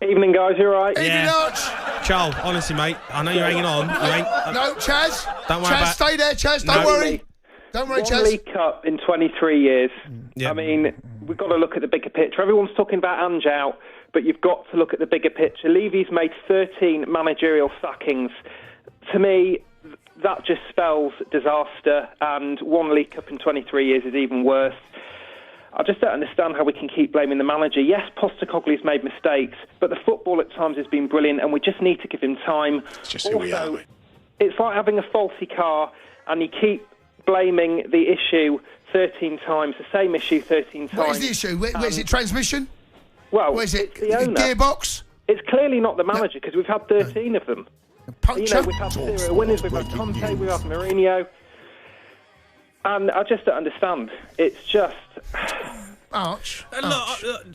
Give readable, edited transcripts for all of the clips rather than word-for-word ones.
Evening, guys. You all right? Evening, Arch. Charles, honestly, mate, I know you're hanging on. No, Chaz. Don't worry Chaz, about... stay there, Chaz. Don't worry. Don't worry, Chaz. One League Cup in 23 years. Yeah. I mean, we've got to look at the bigger picture. Everyone's talking about Ange out, but you've got to look at the bigger picture. Levy's made 13 managerial sackings. To me, that just spells disaster, and one League Cup in 23 years is even worse. I just don't understand how we can keep blaming the manager. Yes, Postecoglou's made mistakes, but the football at times has been brilliant, and we just need to give him time. It's just who we are, mate. It's like having a faulty car, and you keep blaming the issue 13 times, the same issue 13 times. What is the issue? Where is it? Transmission? Well, What is it? it's the owner. Gearbox? It's clearly not the manager, because we've had 13 of them. Puncture? We've had 0 winners, we've had Conte, we've had Mourinho. And I just don't understand. It's just... Arch.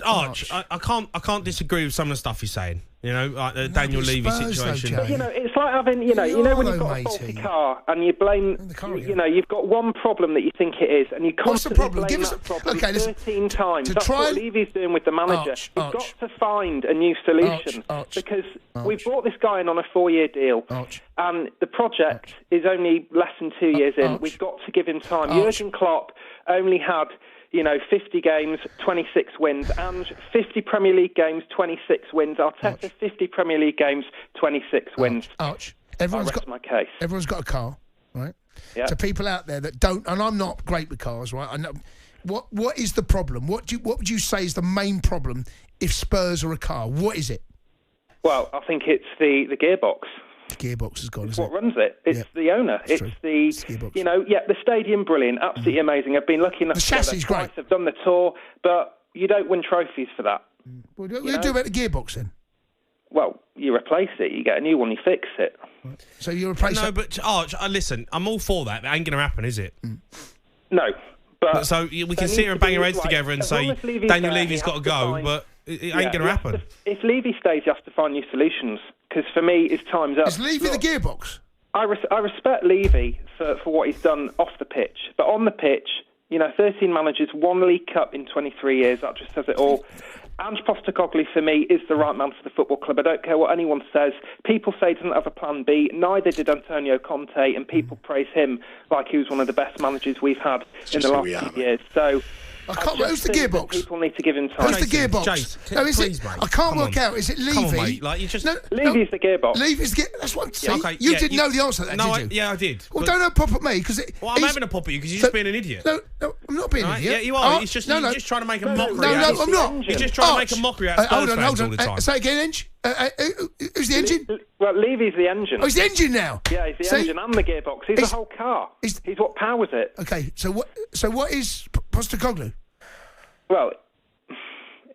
Arch, I can't disagree with some of the stuff he's saying. You know, like the Daniel Levy situation. But, it's like having, you know when you've got a faulty car and you blame, you've got one problem that you think it is, and you constantly blame that problem 13 times. That's what Levy's doing with the manager. He's got to find a new solution because we brought this guy in on a 4-year deal, and the project is only less than 2 years in. We've got to give him time. Jurgen Klopp only had... 50 games, 26 wins, and 50 Premier League games, 26 wins. Arteta, 50 Premier League games, 26 wins. Arch. Everyone's got my case. Everyone's got a car, right? Yeah. To people out there that don't, and I'm not great with cars, right? I know. What is the problem? What would you say is the main problem if Spurs are a car? What is it? Well, I think it's the gearbox. The gearbox has gone, isn't it? What runs it? It's the owner. It's the the stadium, brilliant, absolutely amazing. I've been lucky enough to get there twice. I've done the tour, but you don't win trophies for that. Well, what do you do about the gearbox then? Well, you replace it. You get a new one. You fix it. Right. So you replace it? No, but Arch, listen, I'm all for that. That ain't going to happen, is it? No, but so we can sit here and bang our heads together and say Daniel Levy's got to go, but it ain't going to happen. If Levy stays, you have to find new solutions. Because for me, his time's up. Is Levy the gearbox? I respect Levy for what he's done off the pitch. But on the pitch, 13 managers, one League Cup in 23 years, that just says it all. Ange Postecoglou, for me, is the right man for the football club. I don't care what anyone says. People say he doesn't have a plan B. Neither did Antonio Conte, and people praise him like he was one of the best managers we've had in the last few years. So... who's the gearbox? People need to give him time. Who's the gearbox? Please, mate. I can't work out. Is it Levy? Come on, mate. Levy's the gearbox. Levy's the gearbox. That's what I'm saying. Okay, you didn't know the answer to that, did you? I did. Well, don't have a pop at me because I'm having a pop at you because you're just being an idiot. No, I'm not being an idiot. Yeah, you are. You're just trying to make a mockery. No, I'm not. You're just trying to make a mockery out of Spurs fans all the time. Say again, Enge. Who's the engine? Well, Levy's the engine. Oh, he's the engine now. Yeah, he's the engine and the gearbox. He's the whole car. He's what powers it. Okay, so what is Postecoglou? Well,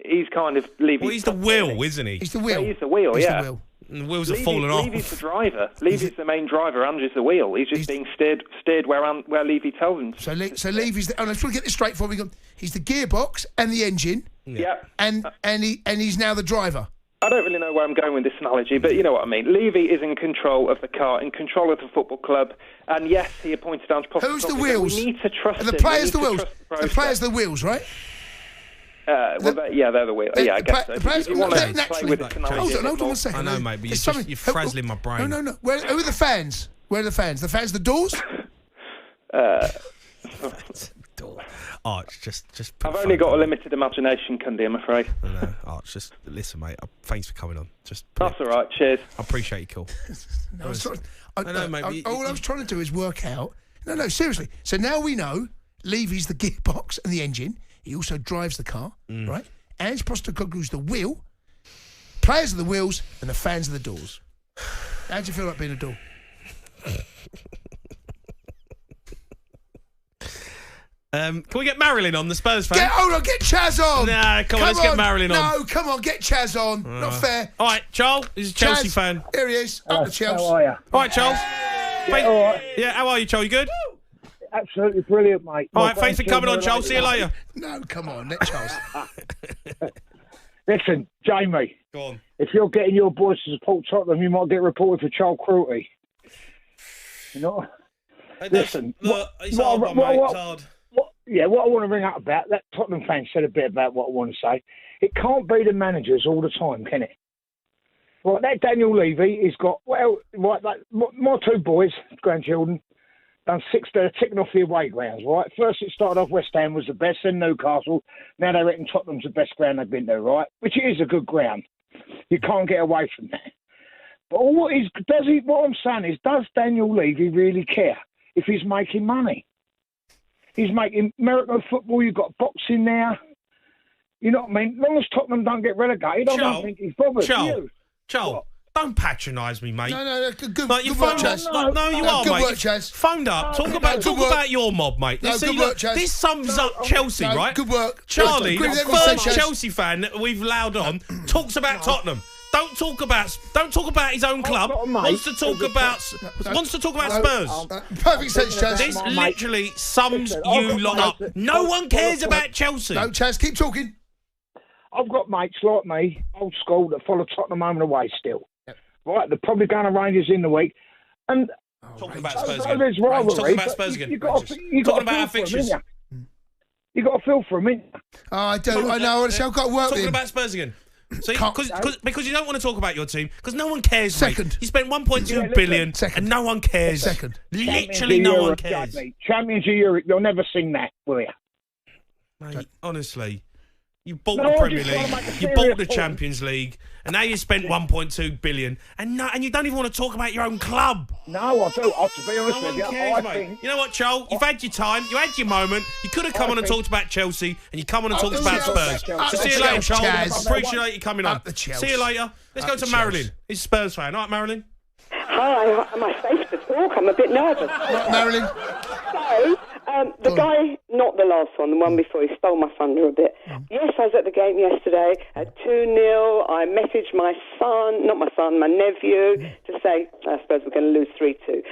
he's kind of Levy's... Well, he's the wheel, isn't he? He's the wheel. Yeah, he's the wheel, The wheel. And the wheels have fallen off. Levy's the driver. Levy's the main driver. Andrew's the wheel. He's just being steered where Levy tells him. So Levy's... let's get this straight before we go. He's the gearbox and the engine. Yeah. And he's now the driver. I don't really know where I'm going with this analogy, but you know what I mean. Levy is in control of the car, in control of the football club, and yes, he appointed Ange Postecoglou. Who's the wheels? We need to trust the players the wheels. The players the wheels, right? They're the wheel. Yeah, I guess so. The players, you want to naturally. play with this analogy. Hold on a second. I know, mate, but you're frazzling my brain. No. Who are the fans? Where are the fans? The fans, the doors? Arch, just. I've only got a limited imagination, Cundy, I'm afraid. No, Arch, just listen, mate. Thanks for coming on. That's all right. Cheers. I appreciate your call. Mate. All I was trying to do is work out. No, seriously. So now we know Levy's the gearbox and the engine. He also drives the car, right? Ange Postecoglou's the wheel. Players are the wheels, and the fans are the doors. How do you feel like being a door? Can we get Marilyn on, the Spurs fan? Get Chaz on. Nah, come on, let's get Marilyn on. No, come on, get Chaz on. Not fair. All right, Charles, he's a Chelsea fan. Here he is, up the Chelsea. How are you? All right, Charles. All right. Yeah, how are you, Charles? You good? Absolutely brilliant, mate. All right, thanks for coming on, Charles. See you later. No, come on, let Charles. Listen, Jamie. Go on. If you're getting your boys to support Tottenham, you might get reported for child cruelty. You know? Listen. Look, it's hard, mate. It's hard. What I want to ring up about, that Tottenham fan said a bit about what I want to say. It can't be the managers all the time, can it? Well, that Daniel Levy, he's got, my two boys, grandchildren, done 6 days ticking off the away grounds, right? First it started off West Ham was the best, then Newcastle. Now they reckon Tottenham's the best ground they've been to, right? Which it is a good ground. You can't get away from that. But what I'm saying is, does Daniel Levy really care if he's making money? He's making American football, you've got boxing there. You know what I mean? As long as Tottenham don't get relegated, I don't think he's bothered. Joel, don't patronise me, mate. No, good like, you work, Chaz. No, you are, good mate. Work, Chaz. Phoned up. Talk about your mob, mate. No, good work, Chaz. This sums up Chelsea, right? Good work. Charlie, the first Chelsea fan that we've allowed on, talks about Tottenham. Don't talk about his own club. Wants to talk about Spurs. Perfect sense, Chaz. This literally sums you lot up. No one cares about Chelsea. No, Chaz, keep talking. I've got mates like me, old school, that follow Tottenham home and away still. Yep. Right, they're probably going to Rangers in the week. And talking about Spurs again. There's rivalry. Talking about Spurs again. You got our fixtures. You got to feel for them, innit? Oh, I do. I know. I've got to work with him. Talking about Spurs again. So because you don't want to talk about your team, because no one cares. Second, mate. You spent 1.2 billion, and no one cares. Second, literally no one cares. Champions of Europe, you'll never sing that, will you? Mate, honestly. You bought the Premier League, you bought the Champions League, and now you spent 1.2 billion, and you don't even want to talk about your own club. No, I do. To be honest with you, cares, mate. You know what, Joel? You've had your time, you had your moment. You could have come on and talked about Chelsea, and you come on and talked about Spurs. So see you later, Joel. I appreciate you coming on. See you later. Let's go to Marilyn. He's a Spurs fan. All right, Marilyn? Hi, am I safe to talk? I'm a bit nervous. Marilyn? So, the guy, not the last one, the one before, he stole my thunder a bit. Yes, I was at the game yesterday at 2-0. I messaged my nephew, to say, I suppose we're going to lose 3-2.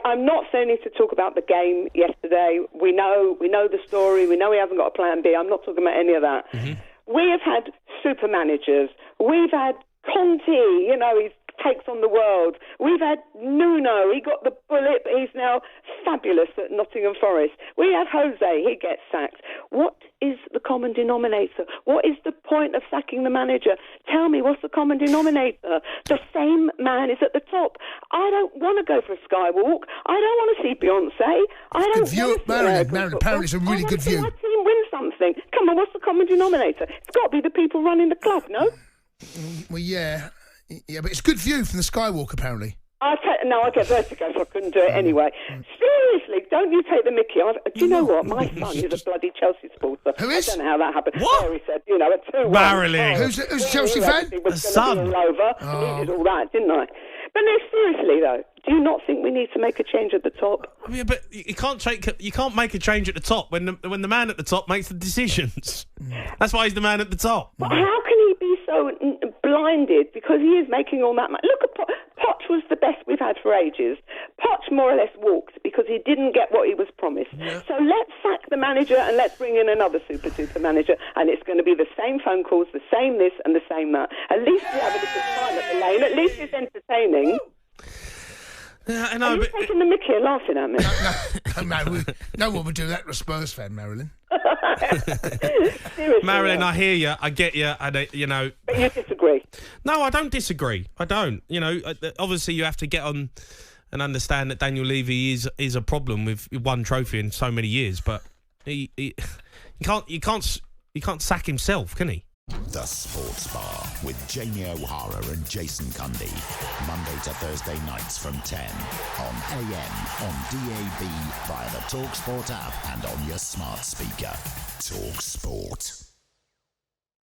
I'm not saying to talk about the game yesterday. We know the story. We know he hasn't got a plan B. I'm not talking about any of that. Mm-hmm. We have had super managers. We've had Conte, he's takes on the world. We've had Nuno, he got the bullet, but he's now fabulous at Nottingham Forest. We have Jose, he gets sacked. What is the common denominator? What is the point of sacking the manager? Tell me, what's the common denominator? The same man is at the top. I don't want to go for a skywalk. I don't want to see Beyonce. I don't want to see Marilyn, apparently it's a really good view. My team win something. Come on, what's the common denominator? It's got to be the people running the club, no? Well, yeah, but it's a good view from the skywalk, apparently. I get vertigo, so I couldn't do it anyway. Seriously, don't you take the mickey. Do you know what? My son is a bloody Chelsea supporter. Who is? I don't know how that happened. What? There he said, at 2-1. Marilyn. Who's a Chelsea fan? The son. I needed all that, didn't I? But no, seriously though, do you not think we need to make a change at the top? Yeah, but you can't make a change at the top when the man at the top makes the decisions. That's why he's the man at the top. But how can he be so blinded because he is making all that money? Look at Poch was the best we've had for ages. Poch more or less walked because he didn't get what he was promised. Yeah. So let's sack the manager and let's bring in another super manager, and it's going to be the same phone calls, the same this and the same that. At least we're having a good time at the Lane. At least it's entertaining. Yeah, I know. Are you taking the mickey and laughing at me? No one would do that to a Spurs fan, Marilyn. Seriously, Marilyn, I hear you. I get you. But you disagree? No, I don't disagree. I don't. Obviously you have to get on and understand that Daniel Levy is a problem with one trophy in so many years, but he can't sack himself, can he? The Sports Bar with Jamie O'Hara and Jason Cundy. Monday to Thursday nights from 10 on AM, on DAB, via the talkSPORT app and on your smart speaker. talkSPORT.